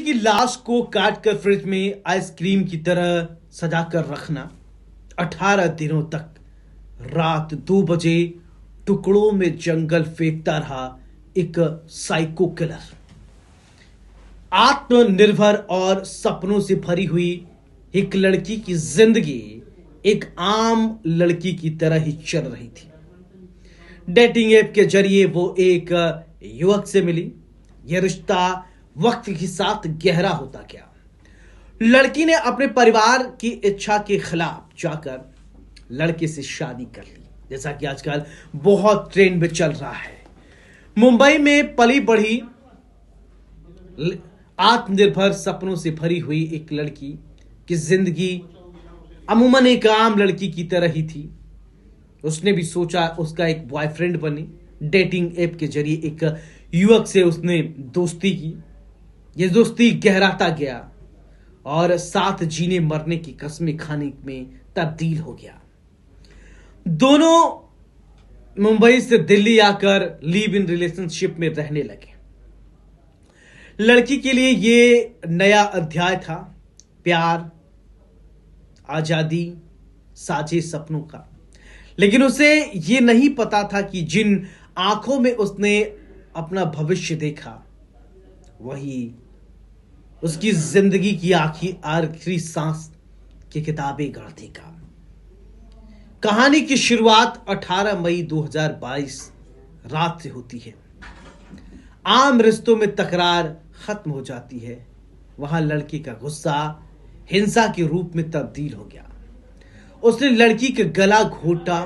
की लाश को काटकर फ्रिज में आइसक्रीम की तरह सजाकर रखना, 18 दिनों तक रात 2 बजे टुकड़ों में जंगल फेंकता रहा एक साइको किलर। आत्मनिर्भर और सपनों से भरी हुई एक लड़की की जिंदगी एक आम लड़की की तरह ही चल रही थी। डेटिंग ऐप के जरिए वो एक युवक से मिली। यह रिश्ता वक्त के साथ गहरा होता गया। लड़की ने अपने परिवार की इच्छा के खिलाफ जाकर लड़के से शादी कर ली, जैसा कि आजकल बहुत ट्रेंड में चल रहा है। मुंबई में पली बढ़ी आत्मनिर्भर सपनों से भरी हुई एक लड़की की जिंदगी अमूमन एक आम लड़की की तरह ही थी। उसने भी सोचा उसका एक बॉयफ्रेंड बने। डेटिंग ऐप के जरिए एक युवक से उसने दोस्ती की। यह दोस्ती गहराता गया और साथ जीने मरने की कस्में खाने में तब्दील हो गया। दोनों मुंबई से दिल्ली आकर लिव इन रिलेशनशिप में रहने लगे। लड़की के लिए यह नया अध्याय था, प्यार, आजादी, साझे सपनों का। लेकिन उसे यह नहीं पता था कि जिन आंखों में उसने अपना भविष्य देखा वही उसकी जिंदगी की आखिरी सांस की किताबें गढ़ देगा। कहानी की शुरुआत 18 मई 2022 रात से होती है। आम रिश्तों में तकरार खत्म हो जाती है, वहां लड़की का गुस्सा हिंसा के रूप में तब्दील हो गया। उसने लड़की का गला घोटा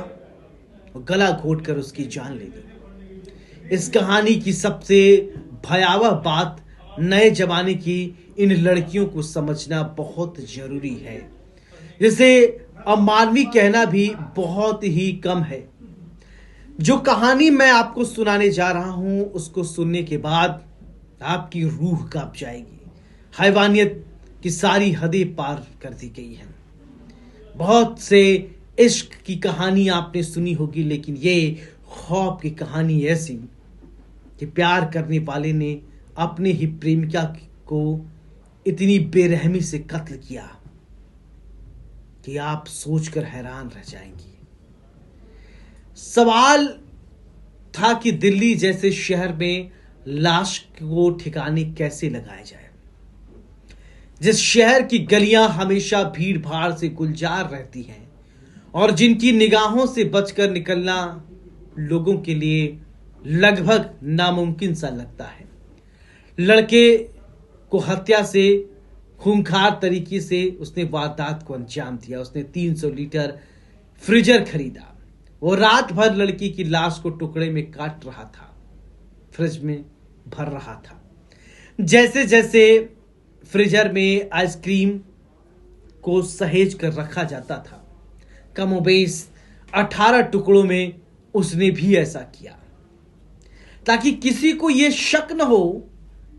और गला घोटकर उसकी जान ले ली। इस कहानी की सबसे भयावह बात, नए जमाने की इन लड़कियों को समझना बहुत जरूरी है, जिसे अमानवीय कहना भी बहुत ही कम है। जो कहानी मैं आपको सुनाने जा रहा हूं उसको सुनने के बाद आपकी रूह कांप जाएगी। हैवानियत की सारी हदें पार कर दी गई हैं। बहुत से इश्क की कहानी आपने सुनी होगी, लेकिन ये खौफ की कहानी ऐसी कि प्यार करने वाले ने अपने ही प्रेमिका को इतनी बेरहमी से कत्ल किया कि आप सोचकर हैरान रह जाएंगी। सवाल था कि दिल्ली जैसे शहर में लाश को ठिकाने कैसे लगाया जाए, जिस शहर की गलियां हमेशा भीड़ भाड़ से गुलजार रहती हैं और जिनकी निगाहों से बचकर निकलना लोगों के लिए लगभग नामुमकिन सा लगता है। लड़के को हत्या से खूंखार तरीके से उसने वारदात को अंजाम दिया। उसने 300 लीटर फ्रीजर खरीदा। वो रात भर लड़की की लाश को टुकड़े में काट रहा था, फ्रिज में भर रहा था। जैसे जैसे फ्रीजर में आइसक्रीम को सहेज कर रखा जाता था, कमोबेश 18 टुकड़ों में उसने भी ऐसा किया, ताकि किसी को यह शक न हो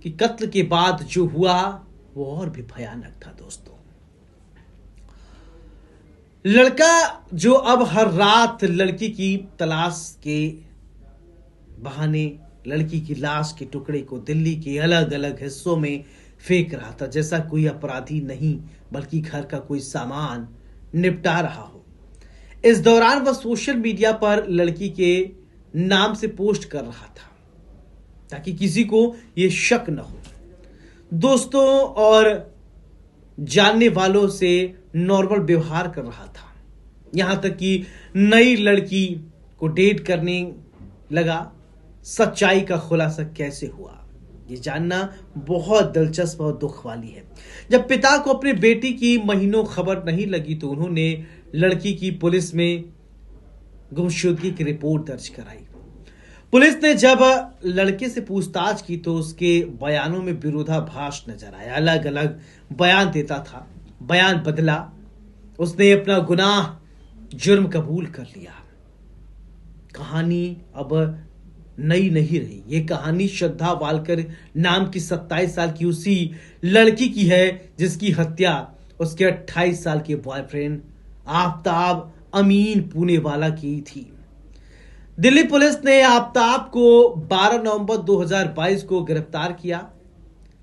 कि कत्ल के बाद जो हुआ वो और भी भयानक था। दोस्तों, लड़का जो अब हर रात लड़की की तलाश के बहाने लड़की की लाश के टुकड़े को दिल्ली के अलग अलग हिस्सों में फेंक रहा था, जैसा कोई अपराधी नहीं बल्कि घर का कोई सामान निपटा रहा हो। इस दौरान वह सोशल मीडिया पर लड़की के नाम से पोस्ट कर रहा था ताकि किसी को यह शक न हो। दोस्तों और जानने वालों से नॉर्मल व्यवहार कर रहा था, यहां तक कि नई लड़की को डेट करने लगा। सच्चाई का खुलासा कैसे हुआ, ये जानना बहुत दिलचस्प और दुख वाली है। जब पिता को अपने बेटी की महीनों खबर नहीं लगी तो उन्होंने लड़की की पुलिस में गुमशुदगी की रिपोर्ट दर्ज कराई। पुलिस ने जब लड़के से पूछताछ की तो उसके बयानों में विरोधाभास नजर आया। अलग अलग बयान देता था, बयान बदला। उसने अपना गुनाह, जुर्म कबूल कर लिया। कहानी अब नई नहीं रही। ये कहानी श्रद्धा वालकर नाम की 27 साल की उसी लड़की की है जिसकी हत्या उसके 28 साल के बॉयफ्रेंड आफ्ताब अमीन पुणेवाला की थी। दिल्ली पुलिस ने आफ्ताब को 12 नवंबर 2022 को गिरफ्तार किया।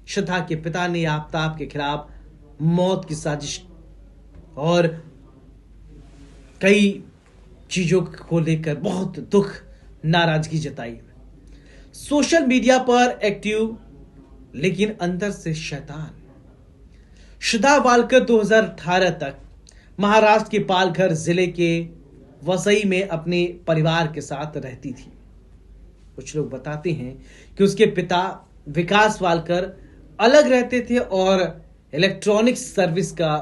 श्रद्धा के पिता ने आफताब के खिलाफ मौत की साजिश और कई चीजों को लेकर बहुत दुख नाराजगी जताई। सोशल मीडिया पर एक्टिव लेकिन अंदर से शैतान। श्रद्धा वालकर 2018 तक महाराष्ट्र के पालघर जिले के वसई में अपने परिवार के साथ रहती थी। कुछ लोग बताते हैं कि उसके पिता विकास वालकर अलग रहते थे और इलेक्ट्रॉनिक्स सर्विस का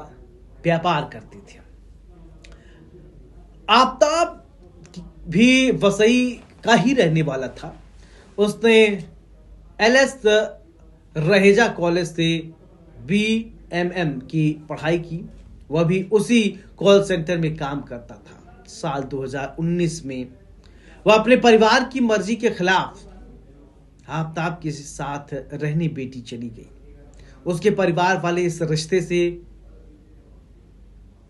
व्यापार करते थे। आफताब भी वसई का ही रहने वाला था। उसने एलएस रहेजा कॉलेज से बीएमएम की पढ़ाई की। वह भी उसी कॉल सेंटर में काम करता था। साल 2019 में वह अपने परिवार की मर्जी के खिलाफ आफताब के साथ रहने बेटी चली गई। उसके परिवार वाले इस रिश्ते से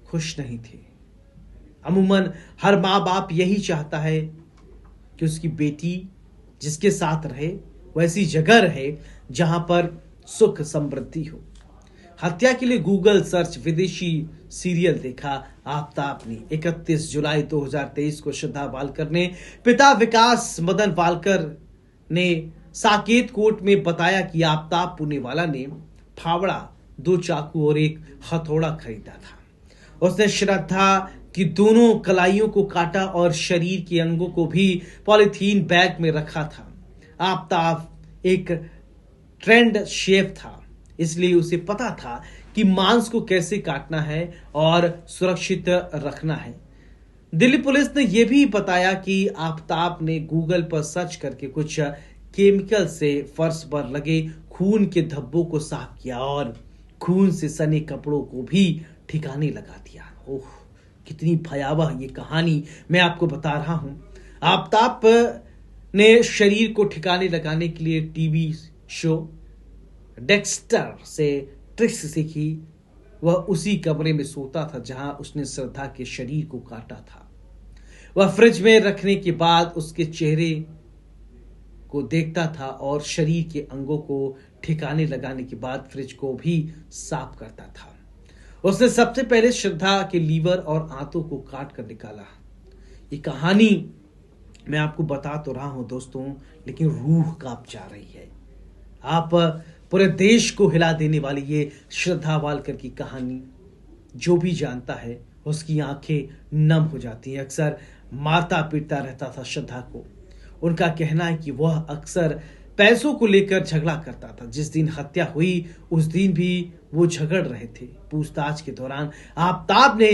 खुश नहीं थे। अमूमन हर माँ बाप यही चाहता है कि उसकी बेटी जिसके साथ रहे वैसी जगह रहे जहां पर सुख समृद्धि हो। हत्या के लिए गूगल सर्च विदेशी सीरियल देखा। आफताब ने 31 जुलाई 2023 को श्रद्धा वालकर ने पिता विकास मदन वालकर ने साकेत कोर्ट में बताया कि आफताब पुणेवाला ने फावड़ा, 2 चाकू और एक हथौड़ा खरीदा था। उसने श्रद्धा की दोनों कलाइयों को काटा और शरीर के अंगों को भी पॉलिथीन बैग में रखा था। आफताब एक ट्रेंड शेफ था, इसलिए उसे पता था कि मांस को कैसे काटना है और सुरक्षित रखना है। दिल्ली पुलिस ने यह भी बताया कि आफताब ने गूगल पर सर्च करके कुछ केमिकल से फर्श पर लगे खून के धब्बों को साफ किया और खून से सने कपड़ों को भी ठिकाने लगा दिया। ओह, कितनी भयावह ये कहानी मैं आपको बता रहा हूं। आफताब ने शरीर को ठिकाने लगाने के लिए टीवी शो डेक्स्टर से ट्रिक्स सीखी। वह उसी कमरे में सोता था जहां उसने श्रद्धा के शरीर को काटा था। वह फ्रिज में रखने के बाद उसके चेहरे को देखता था और शरीर के अंगों को ठिकाने लगाने के बाद फ्रिज को भी साफ करता था। उसने सबसे पहले श्रद्धा के लीवर और आंतों को काट कर निकाला। ये कहानी मैं आपको बता तो रहा हूं दोस्तों, लेकिन रूह कांप जा रही है। आप पूरे देश को हिला देने वाली ये श्रद्धा वालकर की कहानी, जो भी जानता है उसकी आंखें नम हो जाती हैं। अक्सर मारता पीटता रहता था श्रद्धा को। उनका कहना है कि वह अक्सर पैसों को लेकर झगड़ा करता था। जिस दिन हत्या हुई उस दिन भी वो झगड़ रहे थे। पूछताछ के दौरान आफताब ने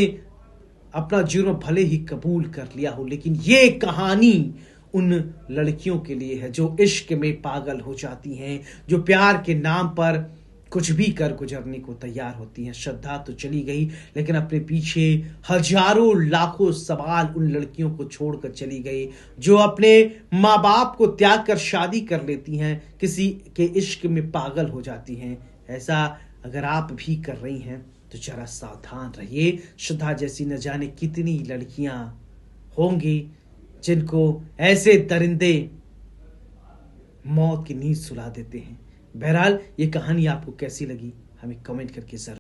अपना जुर्म भले ही कबूल कर लिया हो, लेकिन ये कहानी उन लड़कियों के लिए है जो इश्क में पागल हो जाती हैं, जो प्यार के नाम पर कुछ भी कर गुजरने को तैयार होती हैं। श्रद्धा तो चली गई, लेकिन अपने पीछे हजारों लाखों सवाल उन लड़कियों को छोड़कर चली गई जो अपने माँ बाप को त्याग कर शादी कर लेती हैं, किसी के इश्क में पागल हो जाती हैं। ऐसा अगर आप भी कर रही हैं तो जरा सावधान रहिए। श्रद्धा जैसी न जाने कितनी लड़कियां होंगी जिनको ऐसे दरिंदे मौत की नींद सुला देते हैं। बहरहाल ये कहानी आपको कैसी लगी हमें कमेंट करके जरूर